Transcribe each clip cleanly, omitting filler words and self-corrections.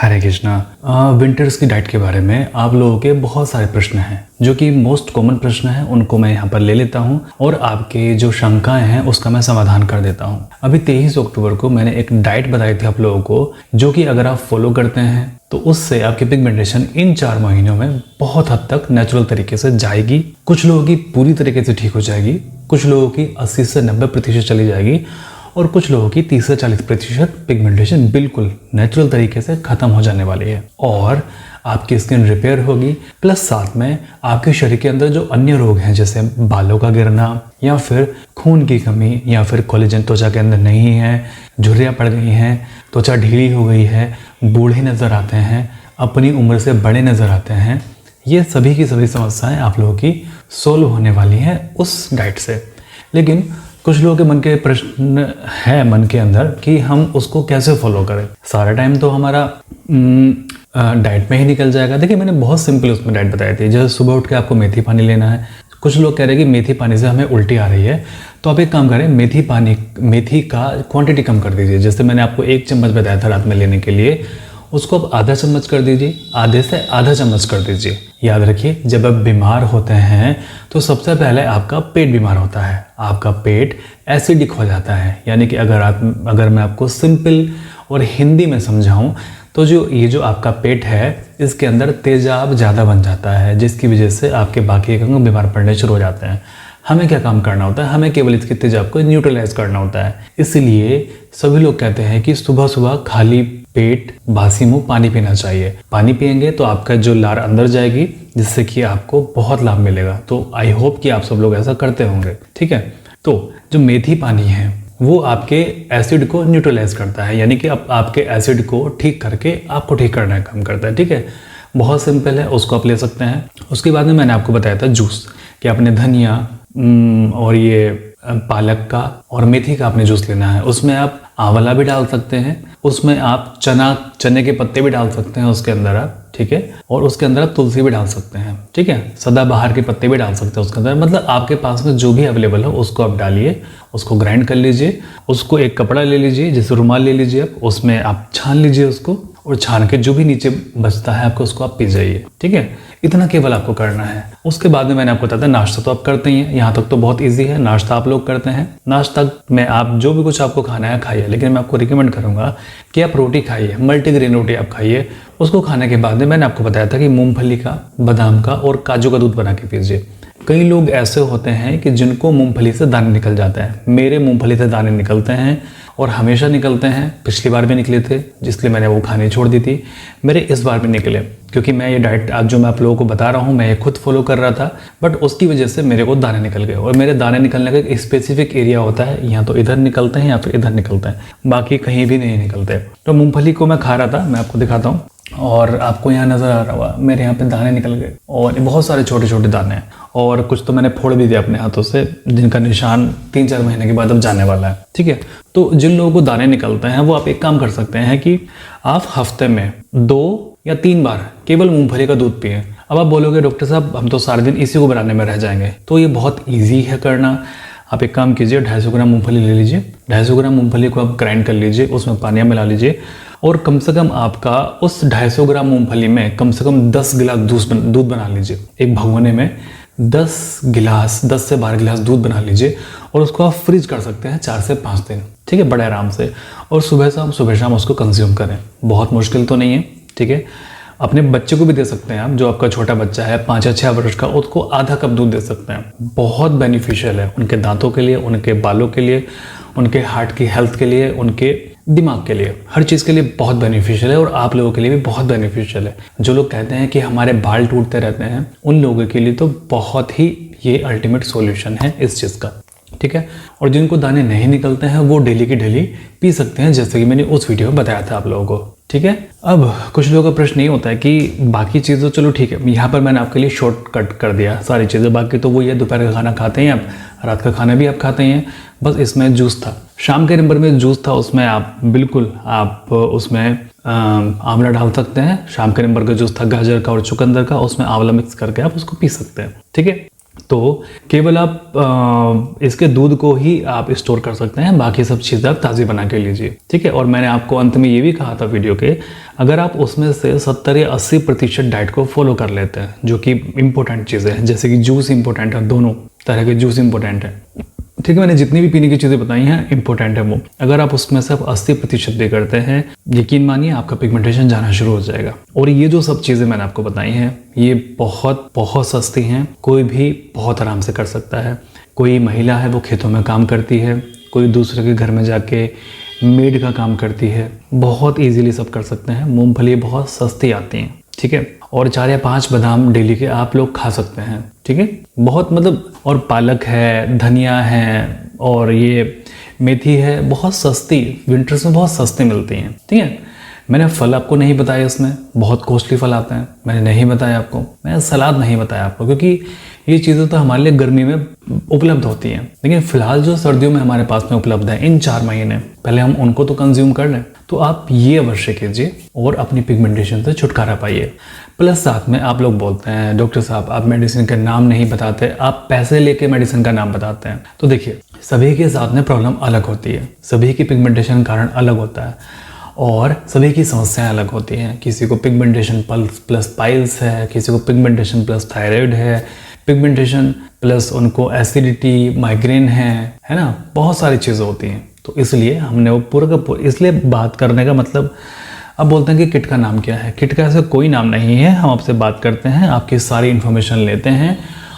हरे Krishna. Winters की diet के बारे में आप लोगों के बहुत सारे प्रश्न हैं, जो कि मोस्ट कॉमन प्रश्न हैं। उनको मैं यहाँ पर ले लेता हूँ और आपके जो शंकाएं हैं उसका मैं समाधान कर देता हूँ। अभी 23 अक्टूबर को मैंने एक डाइट बताई थी आप लोगों को, जो कि अगर आप फॉलो करते हैं तो उससे आपकी पिगमेंटेशन इन 4 महीनों में बहुत हद तक नेचुरल तरीके से जाएगी। कुछ लोगों की पूरी तरीके से ठीक हो जाएगी, कुछ लोगों की 80 से 90% चली जाएगी और कुछ लोगों की 30 से 40% पिगमेंटेशन बिल्कुल नेचुरल तरीके से ख़त्म हो जाने वाली है और आपकी स्किन रिपेयर होगी। प्लस साथ में आपके शरीर के अंदर जो अन्य रोग हैं, जैसे बालों का गिरना या फिर खून की कमी या फिर कोलेजन त्वचा के अंदर नहीं है, झुर्रियाँ पड़ गई हैं, त्वचा ढीली हो गई है, बूढ़े नज़र आते हैं, अपनी उम्र से बड़े नज़र आते हैं, ये सभी की सभी समस्याएं आप लोगों की सोल्व होने वाली हैं उस डाइट से। लेकिन कुछ लोगों के मन के प्रश्न है मन के अंदर कि हम उसको कैसे फॉलो करें। सारा टाइम तो हमारा डाइट में ही निकल जाएगा। देखिए, मैंने बहुत सिंपल उसमें डाइट बताई थी। जैसे सुबह उठ के आपको मेथी पानी लेना है। कुछ लोग कह रहे हैं कि मेथी पानी से हमें उल्टी आ रही है, तो आप एक काम करें, मेथी का क्वांटिटी कम कर दीजिए। जैसे मैंने आपको 1 चम्मच बताया था रात में लेने के लिए, उसको आप आधा चम्मच कर दीजिए, आधे से आधा चम्मच कर दीजिए। याद रखिए, जब आप बीमार होते हैं तो सबसे पहले आपका पेट बीमार होता है, आपका पेट एसिडिक हो जाता है। यानी कि अगर मैं आपको सिंपल और हिंदी में समझाऊं तो जो आपका पेट है, इसके अंदर तेजाब ज़्यादा बन जाता है, जिसकी वजह से आपके बाकी अंग बीमार पड़ने शुरू हो जाते हैं। हमें क्या काम करना होता है? हमें केवल इसके तेजाब को न्यूट्रलाइज करना होता है। इसलिए सभी लोग कहते हैं कि सुबह सुबह खाली पेट बासी मुंह पानी पीना चाहिए। पानी पिएंगे तो आपका जो लार अंदर जाएगी, जिससे कि आपको बहुत लाभ मिलेगा। तो आई होप कि आप सब लोग ऐसा करते होंगे, ठीक है। तो जो मेथी पानी है वो आपके एसिड को न्यूट्रलाइज करता है, यानी कि आपके एसिड को ठीक करके आपको ठीक करने का काम करता है, ठीक है। बहुत सिंपल है, उसको आप ले सकते हैं। उसके बाद में मैंने आपको बताया था जूस, कि आपने धनिया और ये पालक का और मेथी का आपने जूस लेना है। उसमें आप आंवला भी डाल सकते हैं, उसमें आप चने के पत्ते भी डाल सकते हैं उसके अंदर आप, ठीक है। और उसके अंदर आप तुलसी भी डाल सकते हैं, ठीक है। सदाबहार के पत्ते भी डाल सकते हैं उसके अंदर। मतलब आपके पास में जो भी अवेलेबल हो उसको आप डालिए, उसको ग्राइंड कर लीजिए। उसको एक कपड़ा ले लीजिए, जैसे रुमाल ले लीजिए आप, उसमें आप छान लीजिए उसको, और छान के जो भी नीचे बचता है आपको उसको आप पी जाइए, ठीक है। इतना केवल आपको करना है। उसके बाद में मैंने आपको बताया था नाश्ता तो आप करते ही हैं, यहाँ तक तो बहुत इजी है। नाश्ता आप लोग करते हैं, नाश्ता में आप जो भी कुछ आपको खाना है खाइए, लेकिन मैं आपको रिकमेंड करूँगा कि आप रोटी खाइए, मल्टीग्रेन रोटी आप खाइए। उसको खाने के बाद में मैंने आपको बताया था कि मूंगफली का, बादाम का और काजू का दूध बना के पीजिए। कई लोग ऐसे होते हैं कि जिनको मूंगफली से दाने निकल जाते हैं। मेरे मूंगफली से दाने निकलते हैं और हमेशा निकलते हैं। पिछली बार भी निकले थे, जिसलिए मैंने वो खानी छोड़ दी थी। मेरे इस बार भी निकले, क्योंकि मैं ये डाइट आज जो मैं आप लोगों को बता रहा हूँ, मैं ये खुद फॉलो कर रहा था, बट उसकी वजह से मेरे को दाने निकल गए। और मेरे दाने निकलने का एक स्पेसिफिक एरिया होता है, या तो इधर निकलते हैं या फिर इधर निकलते हैं, बाकी कहीं भी नहीं निकलते। तो मूंगफली को मैं खा रहा था, मैं आपको दिखाता हूँ, और आपको यहाँ नज़र आ रहा होगा मेरे यहाँ पे दाने निकल गए, और बहुत सारे छोटे छोटे दाने हैं। और कुछ तो मैंने फोड़ भी दिया अपने हाथों से, जिनका निशान 3-4 महीने के बाद अब जाने वाला है, ठीक है। तो जिन लोगों को दाने निकलते हैं वो आप एक काम कर सकते हैं कि आप हफ्ते में 2 या 3 बार केवल मूंगफली का दूध पिएं। अब आप बोलोगे डॉक्टर साहब हम तो सारे दिन इसी को बनाने में रह जाएंगे, तो ये बहुत ईजी है करना। आप एक काम कीजिए, 250 ग्राम मूंगफली ले लीजिए, 250 ग्राम मूंगफली को आप ग्राइंड कर लीजिए, उसमें पानी मिला लीजिए, और कम से कम आपका उस 250 ग्राम मूंगफली में कम से कम 10 गिलास दूध बना लीजिए। एक भगोने में 10 से 12 गिलास दूध बना लीजिए, और उसको आप फ्रीज कर सकते हैं 4 से 5 दिन, ठीक है, बड़े आराम से। और सुबह शाम उसको कंज्यूम करें। बहुत मुश्किल तो नहीं है, ठीक है। अपने बच्चे को भी दे सकते हैं आप, जो आपका छोटा बच्चा है 5 या 6 वर्ष का, उसको आधा कप दूध दे सकते हैं। बहुत बेनिफिशियल है उनके दांतों के लिए, उनके बालों के लिए, उनके हार्ट की हेल्थ के लिए, उनके दिमाग के लिए, हर चीज़ के लिए बहुत बेनिफिशियल है। और आप लोगों के लिए भी बहुत बेनिफिशियल है। जो लोग कहते हैं कि हमारे बाल टूटते रहते हैं, उन लोगों के लिए तो बहुत ही ये अल्टीमेट सॉल्यूशन है इस चीज़ का, ठीक है। और जिनको दाने नहीं निकलते हैं वो डेली की डेली पी सकते हैं, जैसे कि मैंने उस वीडियो में बताया था आप लोगों को, ठीक है। अब कुछ लोगों का प्रश्न ये होता है कि बाकी चीज़ें चलो ठीक है, यहाँ पर मैंने आपके लिए शॉर्टकट कर दिया सारी चीज़ें। बाकी तो वो ये दोपहर का खाना खाते हैं आप, रात का खाना भी आप खाते हैं, बस इसमें जूस था। शाम के नंबर में जूस था, उसमें आप बिल्कुल उसमें आंवला डाल सकते हैं। शाम के नंबर का जूस था गाजर का और चुकंदर का, उसमें आंवला मिक्स करके आप उसको पी सकते हैं, ठीक है। तो केवल आप इसके दूध को ही आप स्टोर कर सकते हैं, बाकी सब चीज़ें आप ताज़ी बना के लीजिए, ठीक है। और मैंने आपको अंत में ये भी कहा था वीडियो के, अगर आप उसमें से 70 या 80% डाइट को फॉलो कर लेते हैं, जो कि इंपॉर्टेंट चीज़ें हैं, जैसे कि जूस इंपॉर्टेंट है, दोनों तरह के जूस इंपॉर्टेंट है, ठीक है। मैंने जितनी भी पीने की चीज़ें बताई हैं इंपॉर्टेंट है वो, अगर आप उसमें से 80% भी करते हैं, यकीन मानिए आपका पिगमेंटेशन जाना शुरू हो जाएगा। और ये जो सब चीज़ें मैंने आपको बताई हैं ये बहुत बहुत सस्ती हैं, कोई भी बहुत आराम से कर सकता है। कोई महिला है वो खेतों में काम करती है, कोई दूसरे के घर में जाके मेड का काम करती है, बहुत ईजीली सब कर सकते हैं। मूंगफली बहुत सस्ती आती हैं, ठीक है। और 4 या 5 बादाम डेली के आप लोग खा सकते हैं, ठीक है। बहुत मतलब, और पालक है, धनिया है, और ये मेथी है, बहुत सस्ती, विंटर्स में बहुत सस्ती मिलती हैं, ठीक है। मैंने फल आपको नहीं बताया, इसमें बहुत कॉस्टली फल आते हैं, मैंने नहीं बताया आपको। मैंने सलाद नहीं बताया आपको, क्योंकि ये चीज़ें तो हमारे लिए गर्मी में उपलब्ध होती हैं, लेकिन फिलहाल जो सर्दियों में हमारे पास में उपलब्ध है इन 4 महीने, पहले हम उनको तो कंज्यूम कर लें। तो आप ये अवश्य कीजिए और अपनी पिगमेंटेशन से छुटकारा पाइए। प्लस साथ में आप लोग बोलते हैं डॉक्टर साहब आप मेडिसिन का नाम नहीं बताते, आप पैसे लेके मेडिसिन का नाम बताते हैं। तो देखिए, सभी के साथ में प्रॉब्लम अलग होती है, सभी की पिगमेंटेशन कारण अलग होता है और सभी की समस्याएं अलग होती हैं। किसी को पिगमेंटेशन प्लस पाइल्स है, किसी को पिगमेंटेशन प्लस थायराइड है, पिगमेंटेशन प्लस उनको एसिडिटी, माइग्रेन है ना, बहुत सारी चीज़ें होती हैं। तो इसलिए हमने वो पूरा का पूरा, इसलिए बात करने का मतलब, अब बोलते हैं कि किट का नाम क्या है। किट का ऐसा कोई नाम नहीं है, हम आपसे बात करते हैं, आपकी सारी इन्फॉर्मेशन लेते हैं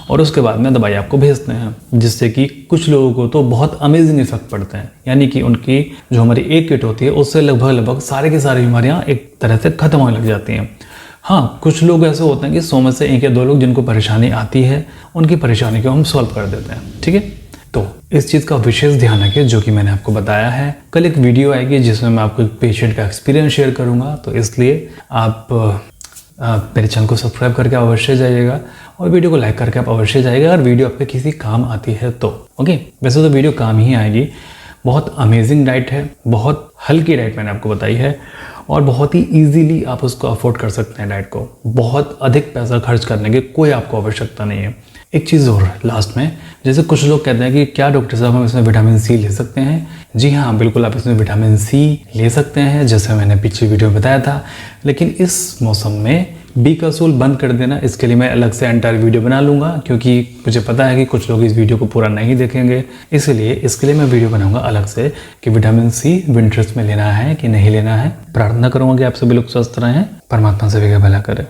और उसके बाद में दवाई आपको भेजते हैं, जिससे कि कुछ लोगों को तो बहुत अमेजिंग इफेक्ट पड़ते हैं। यानी कि उनकी जो हमारी एक किट होती है उससे लगभग सारे की सारी बीमारियाँ एक तरह से खत्म होने लग जाती हैं। हाँ, कुछ लोग ऐसे होते हैं कि 100 में से 1 या 2 लोग जिनको परेशानी आती है, उनकी परेशानी को हम सॉल्व कर देते हैं, ठीक है। तो इस चीज़ का विशेष ध्यान रखें जो कि मैंने आपको बताया है। कल एक वीडियो आएगी जिसमें मैं आपको पेशेंट का एक्सपीरियंस शेयर करूंगा, तो इसलिए आप मेरे चैनल को सब्सक्राइब करके अवश्य जाइएगा और वीडियो को लाइक करके आप अवश्य जाइएगा अगर वीडियो आपके किसी काम आती है तो। ओके, वैसे तो वीडियो काम ही आएगी। बहुत अमेजिंग डाइट है, बहुत हल्की डाइट मैंने आपको बताई है और बहुत ही इजीली आप उसको अफोर्ड कर सकते हैं डाइट को। बहुत अधिक पैसा खर्च करने की कोई आपको आवश्यकता नहीं है। एक चीज़ और लास्ट में, जैसे कुछ लोग कहते हैं कि क्या डॉक्टर साहब हम इसमें विटामिन सी ले सकते हैं? जी हाँ, बिल्कुल आप इसमें विटामिन सी ले सकते हैं, जैसे मैंने पिछली वीडियो में बताया था। लेकिन इस मौसम में बी कैप्सूल बंद कर देना, इसके लिए मैं अलग से एंटायर वीडियो बना लूँगा, क्योंकि मुझे पता है कि कुछ लोग इस वीडियो को पूरा नहीं देखेंगे। इसलिए इसके लिए मैं वीडियो बनाऊंगा अलग से कि विटामिन सी विंटर्स में लेना है कि नहीं लेना है। प्रार्थना करूँगा कि आप सभी लोग स्वस्थ रहें, परमात्मा सभी का भला करे।